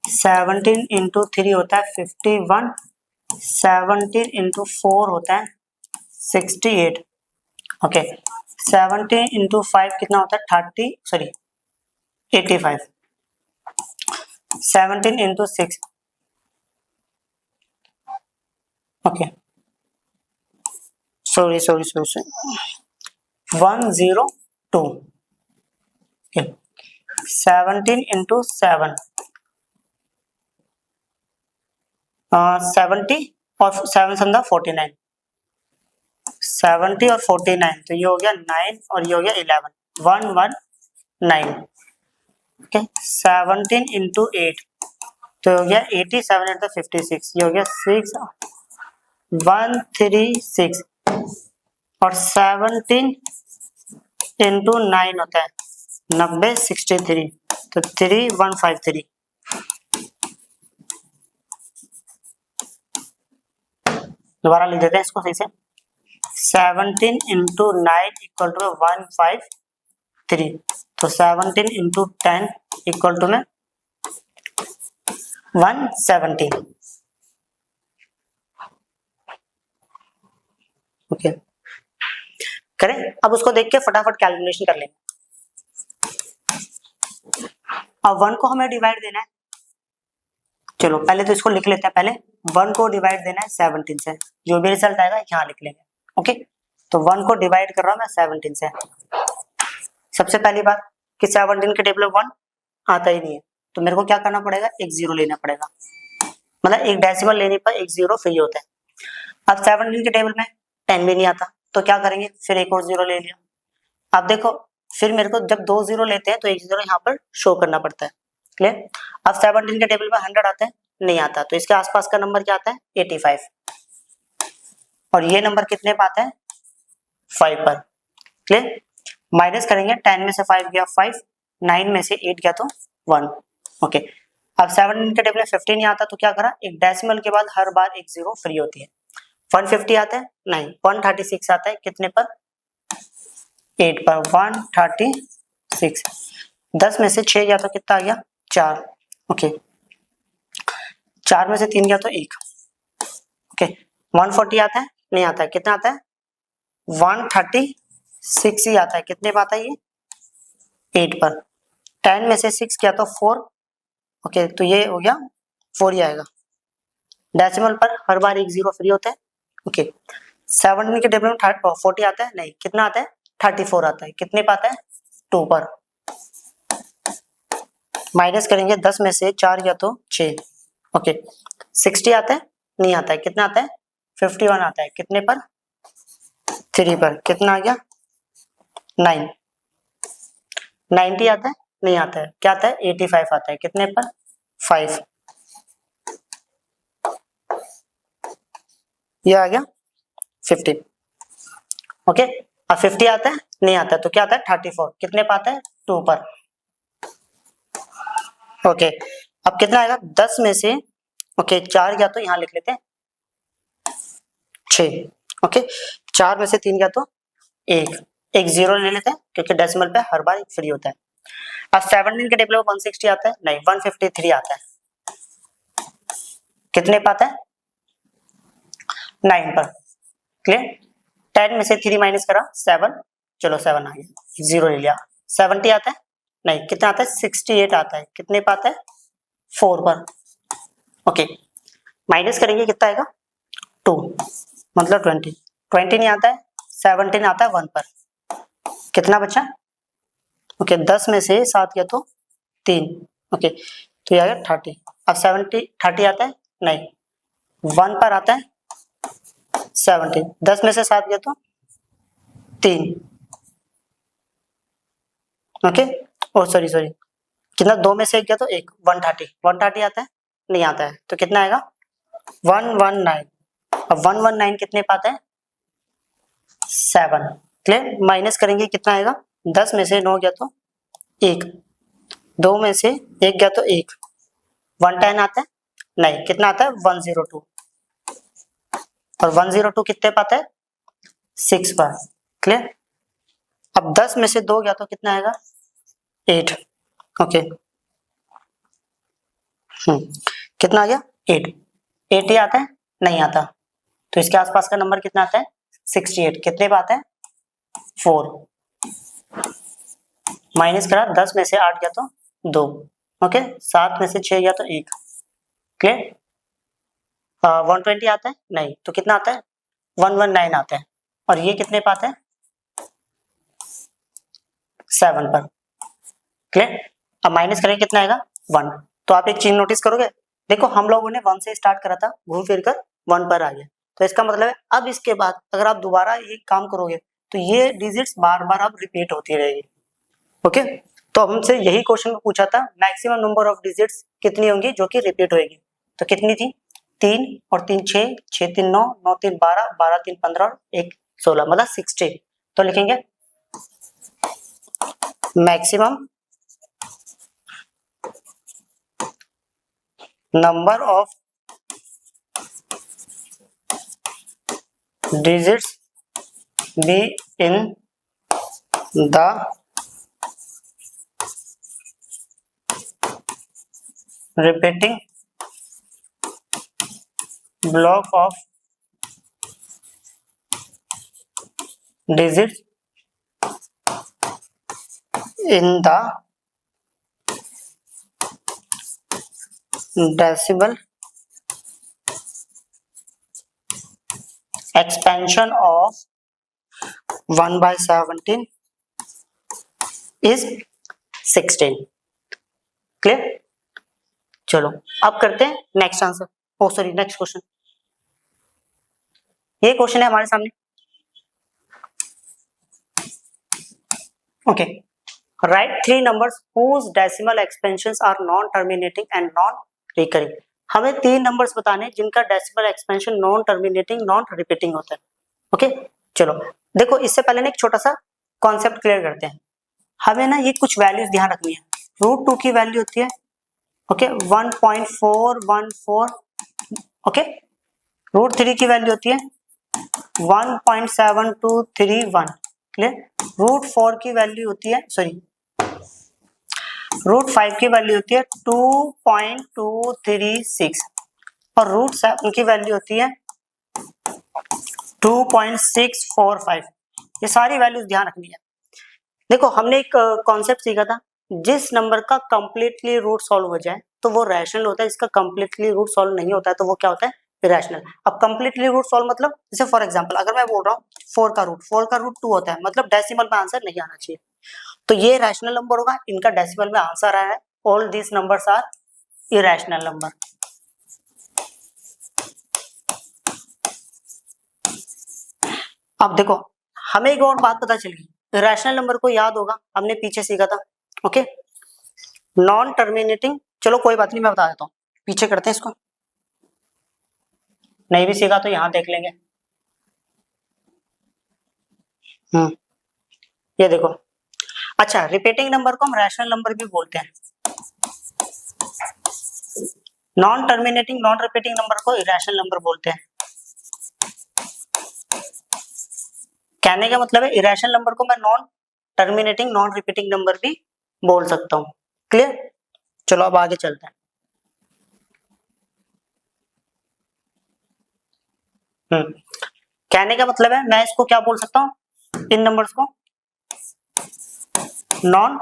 17 इंटू 3 होता है 51, 17 इंटू 4 होता है 68। ओके 17 इंटू 5 कितना होता है 85, 17 into 6, okay sorry 102, okay 17 into 7, 70 और 7 संधा 49, 70 और 49, तो ये हो गया 9 और ये हो गया 11, 119। ओके 17 इंटू 8 तो हो गया 87 एंड 56, ये हो गया 6136 और 17 इंटू 9 होता है 90 63 तो 3153। दोबारा लिख देते हैं इसको सही से, 17 इंटू 9 इक्वल टू 153, तो 17 इंटू 10 इक्वल टू में 170। ओके करें, अब उसको देख के फटाफट कैलकुलेशन कर लेंगे। अब 1 को हमें डिवाइड देना है, चलो पहले तो इसको लिख लेते हैं। पहले 1 को डिवाइड देना है 17 से, जो भी रिजल्ट आएगा यहाँ लिख लेंगे। ओके तो 1 को डिवाइड कर रहा हूं मैं 17 से। सबसे पहली बात कि 17 के टेबल में 1 आता ही नहीं है, तो मेरे को क्या करना पड़ेगा, एक 0 लेना पड़ेगा, मतलब एक डेसिमल लेने पर एक 0 फ्री होता है। अब 17 के टेबल में 10 भी नहीं आता, तो क्या करेंगे, फिर एक और 0 ले लिया। अब देखो फिर मेरे को जब 2 0 लेते हैं तो एक 0 यहाँ पर शो करना पड़ता है। क्लियर। अब 17 के टेबल में 100 आता है, नहीं आता, तो इसके आसपास का नंबर क्या आता है 85, और ये नंबर कितने पे आता है 5 पर। क्लियर। माइनस करेंगे, 10 में से 5 गया 5, 9 में से 8 गया तो 1। ओके अब 17 के टेबल में 50 नहीं आता, तो क्या करा, एक डेसिमल के बाद हर बार एक 0 फ्री होती है। 150 आता है नहीं, 136 आता है कितने पर 8 पर, 136, 10 में से 6 गया तो कितना आ गया 4। ओके 4 में से 3 गया तो 1। ओके 140 आता है नहीं आता है, कितना आता है 136 ही आता है, कितने पर आता है ये 8 पर। 10 में से 6 गया तो 4 ओके, तो ये हो गया 4 ही आएगा। डेसिमल पर हर बार एक जीरो फ्री होता है। ओके, 17 के टेबल में 40 आता है नहीं, कितना आता है 34 आता है, कितने पे आता है 2 पर। माइनस करेंगे 10 में से 4 गया तो 6। ओके, 60 आता है नहीं आता है, कितना आता है 51 आता है, कितने पर 3 पर, कितना आ गया 9। 90 आता है नहीं आता है, क्या आता है 85 आता है, कितने पर 5। ये आ गया 50। ओके, अब 50 आता है नहीं आता है, तो क्या आता है 34, कितने पर आता है 2 पर। ओके, अब कितना आएगा 10 में से ओके 4 गया तो यहाँ लिख लेते हैं 6। ओके, 4 में से 3 गया तो 1 जीरो ले लेते हैं क्योंकि डेसिमल पे हर बार एक फ्री होता है। अब 17 के टेबल में 160 आता है नहीं, 153 आता है, कितने पे आता है 9 पर। क्लियर, 10 में से 3 माइनस करा 7, चलो 7 आ गया, जीरो ले लिया। 70 आता है नहीं, कितना आता है 68 आता है, कितने पे आता है 4 पर। ओके, माइनस करेंगे कितना आएगा 2, मतलब 20 नहीं आता है, 17 आता है 1 पर, कितना बचा ओके 10 में से 7 गया तो 3। ओके, तो ये आ गया 30। अब 30 आता है नहीं, 1 पर आता है 17, 10 में से 7 गया तो 3। ओके, ओ सॉरी कितना 2 में से 1 गया तो 1, 130 आता है नहीं आता है, तो कितना आएगा 119। अब 119 कितने पाते हैं 7। क्लियर, माइनस करेंगे कितना आएगा 10 में से 9 गया तो 1, 2 में से 1 गया तो 1, 110 आता है नहीं, कितना आता है 102, और 102 कितने पाता है 6 पर। क्लियर, अब 10 में से 2 गया तो कितना आएगा 8। ओके, कितना आ गया 8। 80 आता है नहीं आता, तो इसके आसपास का नंबर कितना आता है 68, कितने पे आता है 4। माइनस करा 10 में से 8 गया तो 2। ओके, 7 में से 6 गया तो 1। क्लियर, 120 आता है नहीं, तो कितना आता है 119 आता है, और ये कितने पे आता है 7 पर। क्लियर, अब माइनस करेंगे कितना आएगा 1। तो आप एक चीज नोटिस करोगे, देखो हम लोगों ने 1 से स्टार्ट करा था, घूम फिर कर 1 पर आ गया, तो इसका मतलब है अब इसके बाद अगर आप दोबारा ये काम करोगे तो ये डिजिट्स बार बार अब रिपीट होती रहेगी। ओके, तो हमसे यही क्वेश्चन पूछा था मैक्सिमम नंबर ऑफ डिजिट्स कितनी होंगी जो कि रिपीट होएगी, तो कितनी थी 3 और 3 6, 6 3 9, 9 3 12, 12 3 15 और 1 16, मतलब 60। तो लिखेंगे maximum number of digits be in the repeating block of digits in the decimal expansion of 1/17 is 16। Clear, चलो अब करते हैं नेक्स्ट आंसर, ओ सॉरी नेक्स्ट क्वेश्चन। ये क्वेश्चन है हमारे सामने। Okay, right 3 numbers whose decimal expansions are non terminating and non recurring। हमें 3 numbers बताने जिनका decimal expansion non terminating non repeating होता है। ओके, चलो देखो इससे पहले ना एक छोटा सा कॉन्सेप्ट क्लियर करते हैं। हमें ना ये कुछ वैल्यूज ध्यान रखनी है। √2 की वैल्यू होती है ओके 1.414। ओके, √3 की वैल्यू होती है 1.7231। क्लियर, √4 की वैल्यू होती है सॉरी √5 की वैल्यू होती है 2.236, और √7 की वैल्यू होती है 2.645। ये सारी वैल्यूज ध्यान रखनी है। देखो हमने एक कॉन्सेप्ट सीखा था जिस नंबर का कंप्लीटली रूट सॉल्व हो जाए तो वो रैशनल होता है, इसका कंप्लीटली रूट सॉल्व नहीं होता है तो वो क्या होता है, इरेशनल। अब कंप्लीटली रूट सॉल्व मतलब जैसे फॉर एग्जांपल अगर मैं बोल रहा हूँ 4 का रूट 2 होता है, मतलब डेसिमल में आंसर नहीं आना चाहिए, तो ये रैशनल नंबर होगा, इनका डेसिमल में आंसर आया है, all these numbers are irrational number. अब देखो हमें एक और बात पता चली, इरेशनल नंबर को याद होगा हमने पीछे सीखा था, ओके, नॉन टर्मिनेटिंग, चलो कोई बात नहीं मैं बता देता हूँ, पीछे करते हैं इसको, नहीं भी सीखा तो यहां देख लेंगे। ये देखो, अच्छा रिपीटिंग नंबर को हम रैशनल नंबर भी बोलते हैं, non terminating non repeating number को इरेशनल नंबर बोलते हैं। कहने का मतलब है इरेशनल नंबर को मैं non terminating non repeating number भी बोल सकता हूँ, क्लियर। चलो अब आगे चलते हैं। कहने का मतलब है मैं इसको क्या बोल सकता हूँ, इन नंबर्स को non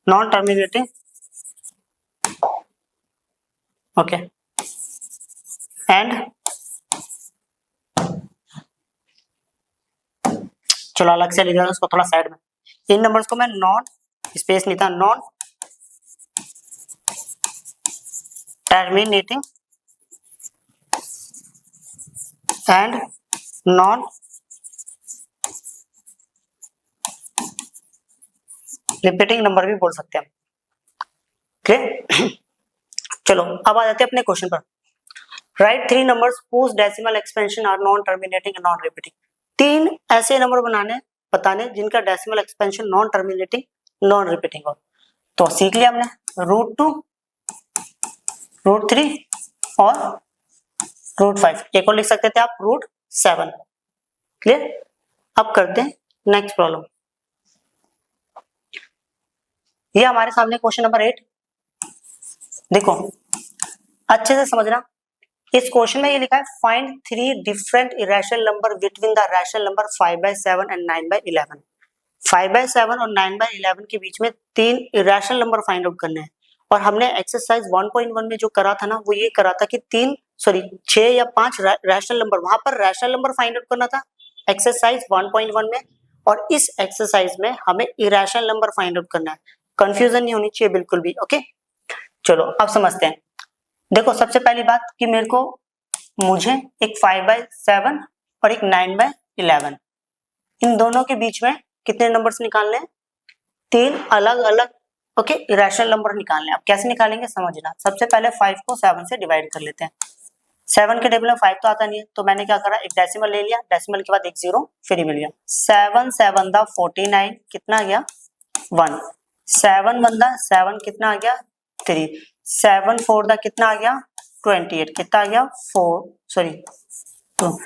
non terminating, okay, and चलो अलग से लिख रहा हूं उसको थोड़ा साइड में, इन नंबर्स को मैं नॉन स्पेस नहीं था, non terminating and non repeating number भी बोल सकते हैं, क्लियर। चलो अब आ जाते हैं अपने क्वेश्चन पर। Write 3 numbers whose decimal expansion are non terminating and non repeating. 3 ऐसे नंबर बताने जिनका decimal expansion non terminating non repeating हो। तो सीख लिया हमने, √2, √3 और √5, एक और लिख सकते थे आप √7, क्लियर। अब करते हैं नेक्स्ट प्रॉब्लम। ये हमारे सामने क्वेश्चन नंबर 8, देखो अच्छे से समझना, इस क्वेश्चन में ये लिखा है find 3 different irrational number between the rational number 5/7 and 9/11। 5/7 और 9/11 के बीच में 3 इरेशनल नंबर फाइंड आउट करने हैं, और हमने एक्सरसाइज 1.1 में जो करा था ना वो ये करा था कि 6 या 5 रैशनल नंबर, वहां पर रैशनल नंबर फाइंड आउट करना था एक्सरसाइज 1.1 में, और इस एक्सरसाइज में हमें इरेशनल नंबर फाइंड आउट करना है। कंफ्यूजन नहीं होनी चाहिए बिल्कुल भी, ओके। चलो अब समझते हैं। देखो सबसे पहली बात कि मुझे एक 5/7 और एक 9/11, इन दोनों के बीच में कितने नंबर्स निकालने हैं, 3 अलग अलग, ओके, इरेशनल नंबर निकालने हैं। अब कैसे निकालेंगे समझना, सबसे पहले 5 को 7 से डिवाइड कर लेते हैं। 7 के टेबल में 5 तो आता नहीं है, तो मैंने क्या करा, एक डेसिमल ले लिया, डेसिमल के बाद एक 0 फ्री मिल गया। 7 7 दा 49, कितना आ गया 1, 7 1 दा 7 कितना आ गया 3, 7 4 दा कितना आ गया 28, कितना आ गया 2,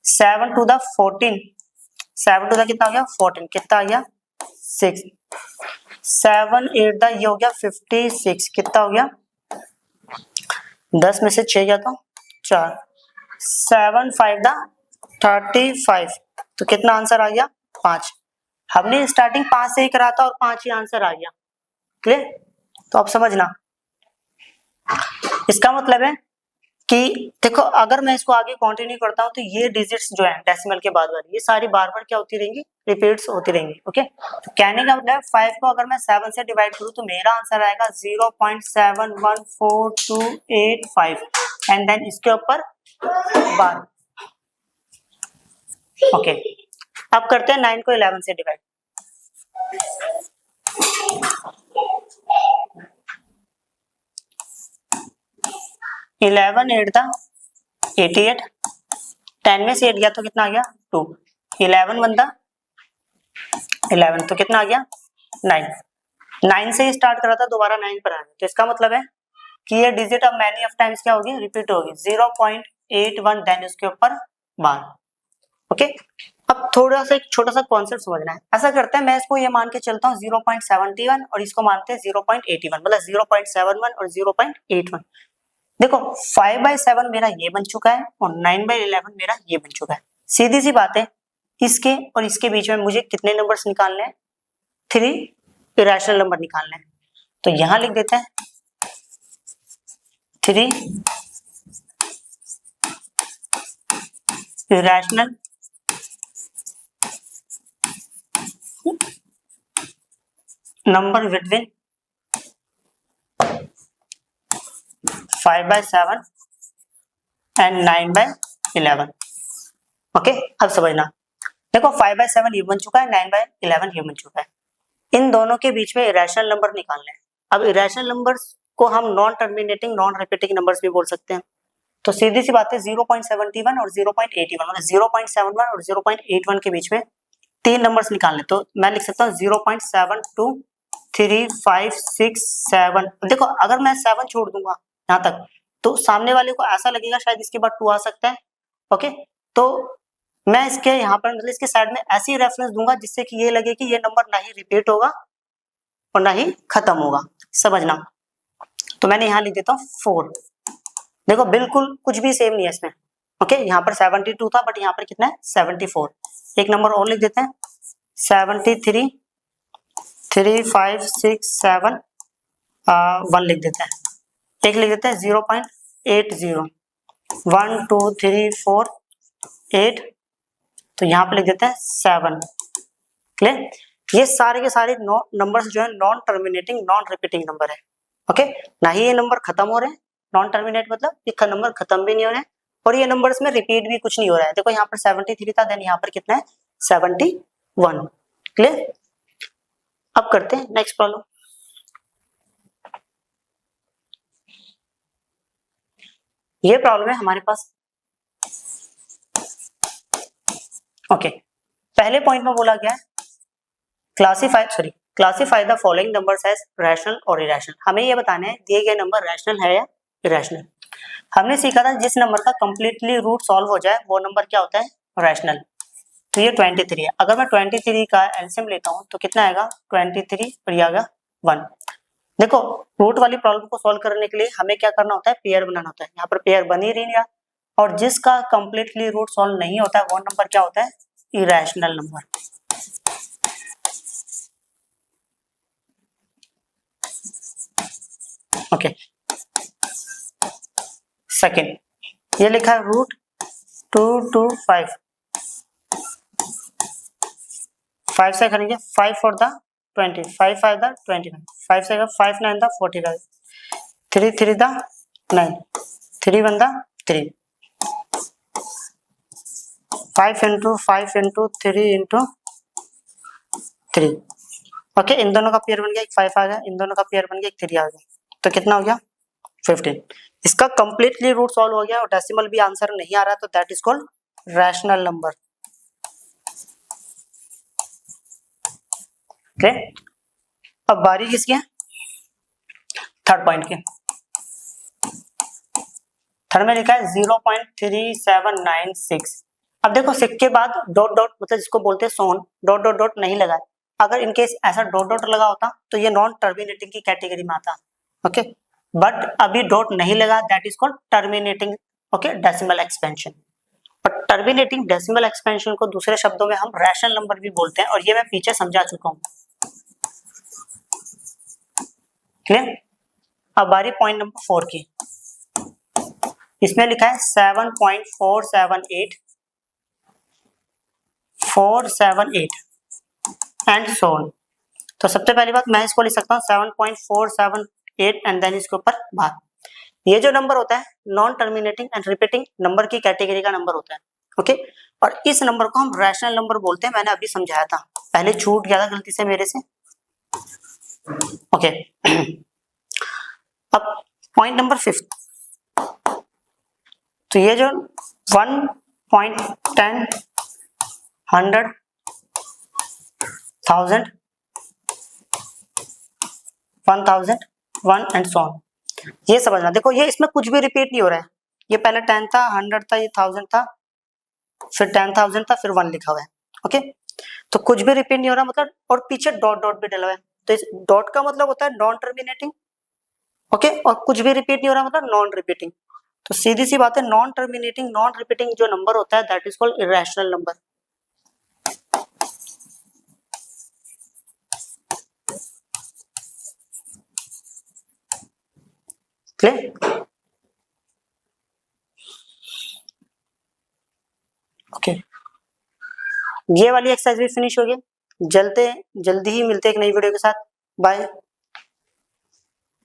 7 2 दा 14, 7 2 दा कितना आ गया 14, कितना आ गया 6, 7 8 दा ये हो गया 56, कितना हो गया 10 में से 6 गया तो 4, 7 5 दा 35, तो कितना आंसर आ गया 5। हमने स्टार्टिंग 5 से ही करा था और 5 ही आंसर आ गया, क्लियर। तो अब समझना, इसका मतलब है कि देखो अगर मैं इसको आगे कंटिन्यू करता हूं तो ये डिजिट्स जो है डेसिमल के बाद वाली ये सारी बार बार क्या होती रहेंगी, रिपीट्स होती रहेंगी, ओके। तो कहने का मतलब 5 को अगर मैं 7 से डिवाइड करूं तो मेरा आंसर आएगा 0.71428 एंड देन इसके ऊपर बार, ओके। अब करते हैं 9 को 11 से डिवाइड। 11 8 दा 88, 10 में से 8 गया तो कितना आ गया 2, 11 1 दा 11 तो कितना आ गया 9, 9 से ही स्टार्ट करा था दोबारा 9 पर आ गया, तो इसका मतलब है कि ये डिजिट अब मैनी ऑफ टाइम्स क्या होगी, रिपीट होगी, 0.81 देन उसके ऊपर बार, ओके। अब थोड़ा सा एक छोटा सा कॉन्सेप्ट समझना है। ऐसा करते हैं, मैं इसको ये मान के चलता हूँ 0.71 और इसको मानते हैं 0.81, मतलब 0.71 और 0.81। देखो 5/7 मेरा ये बन चुका है और 9/11 मेरा ये बन चुका है। सीधी सी बात है, इसके और इसके बीच में मुझे कितने नंबर्स निकालने हैं? 3 इरेशनल नंबर निकालने हैं। तो यहां लिख देते हैं 3 irrational number between 5/7 and 9/11। Okay, अब समझना। देखो 5/7 ये बन चुका है, 9/11 ये बन चुका है। इन दोनों के बीच में इरेशनल नंबर निकालने हैं। अब इरेशनल नंबर्स को हम non terminating non repeating numbers भी बोल सकते हैं। तो सीधी सी बात है 0.71 और 0.81 मतलब 0.71 और 0.81 के बीच में 3 नंबर्स निकालने। तो मैं लिख सकता हूँ 0.723567। देखो अगर मैं 7 छोड़ दूंगा यहाँ तक तो सामने वाले को ऐसा लगेगा शायद इसके बाद 2 आ सकता है। ओके, तो मैं इसके यहाँ पर मतलब इसके साइड में ऐसी रेफरेंस दूंगा जिससे कि ये लगे कि ये नंबर ना ही रिपीट होगा और ना ही खत्म होगा। समझना। तो मैंने यहाँ लिख देता हूँ 4। देखो बिल्कुल कुछ भी सेम नहीं है इसमें। ओके, यहाँ पर 72 था बट यहाँ पर कितना है 74। एक नंबर और लिख देते हैं 73 3 5 6 7 1 लिख देते हैं। एक लिख देते हैं 0.80 1 2 3 4 8। तो यहाँ पे लिख देते हैं 7। क्लियर? ये सारे के सारे नंबर्स जो है non terminating non repeating number है। ओके, ना ही ये नंबर खत्म हो रहे हैं, नॉन टर्मिनेट मतलब ये नंबर खत्म भी नहीं हो रहे हैं और ये नंबर्स में रिपीट भी कुछ नहीं हो रहा है। देखो यहाँ पर 73 था, देन यहाँ पर कितना है 71। क्लियर? अब करते हैं नेक्स्ट प्रॉब्लम। ये प्रॉब्लम है हमारे पास। ओके, पहले पॉइंट में बोला गया है classify the following numbers as rational और इरेशनल। हमें ये बताना है दिए गए नंबर रैशनल है या इरेशनल। हमने सीखा था जिस नंबर का कंप्लीटली रूट सॉल्व हो जाए वो नंबर क्या होता है? रैशनल। तो ये 23 है। अगर मैं 23 का एलसीएम लेता हूँ तो कितना आएगा? 23 और ये आएगा 1। देखो रूट वाली प्रॉब्लम को सॉल्व करने के लिए हमें क्या करना होता है? पेयर बनाना होता है। यहाँ पर पेयर बन ही नहीं रहा और जिसका कंप्लीटली रूट सॉल्व नहीं होता है वो नंबर क्या होता है? Irrational number. ओके, सेकंड ये लिखा है रूट 225। 5 से करेंगे 5 for the 20, 5 5 the 25, 5 से 5 9 the 45, 3 3 the 9, 3 1 the 3, 5 into 5 into 3 into 3। Okay, इन दोनों का पेयर बन गया, एक 5 आ गया, इन दोनों का पेयर बन गया, एक 3 आ गया। तो कितना हो गया? 15। इसका कंप्लीटली रूट सॉल्व हो गया और डेसिमल भी आंसर नहीं आ रहा, तो that is called rational number. Okay, अब बारी किसकी है? थर्ड पॉइंट की। थर्ड में लिखा है 0.3796। अब देखो सिक्के के बाद डॉट डॉट मतलब जिसको बोलते हैं सोन, डॉट डॉट डॉट नहीं लगा। अगर इनकेस ऐसा डॉट डॉट लगा होता तो ये नॉन टर्मिनेटिंग की कैटेगरी में आता। ओके, बट अभी डॉट नहीं लगा, that is called terminating. Okay, decimal expansion. और टर्मिनेटिंग डेसिमल एक्सपेंशन को दूसरे शब्दों में हम रैशनल नंबर भी बोलते हैं और ये मैं पीछे समझा चुका हूँ। क्लियर? अब बारी पॉइंट नंबर 4 की। इसमें लिखा है 7.478 478 एंड सो ऑन। तो सबसे पहली बात मैं इसको लिख सकता हूँ 7.478 एंड देन इसके ऊपर बात। ये जो नंबर होता है non terminating and repeating number की कैटेगरी का नंबर होता है। ओके, और इस नंबर को हम रैशनल नंबर बोलते हैं। मैंने अभी समझाया था, पहले छूट गया था गलती से मेरे से। ओके, अब पॉइंट नंबर 5। तो ये जो 1.10 100 1000 1000 1 एंड सो ऑन, ये समझना। देखो ये इसमें कुछ भी रिपीट नहीं हो रहा है। ये पहले 10 था, 100 था, ये 1000 था, फिर 10,000 था, फिर 1 लिखा हुआ है। ओके, तो कुछ भी रिपीट नहीं हो रहा मतलब, और पीछे डॉट डॉट भी डला हुआ है। तो इस डॉट का मतलब होता है नॉन टर्मिनेटिंग ओके, और कुछ भी रिपीट नहीं हो रहा मतलब नॉन रिपीटिंग। तो सीधी सी बात है, नॉन टर्मिनेटिंग नॉन रिपीटिंग जो नंबर होता है that is called irrational number. Clear? Okay, ये वाली एक्सरसाइज भी फिनिश हो गई। जल्दी ही मिलते हैं एक नई वीडियो के साथ। बाय।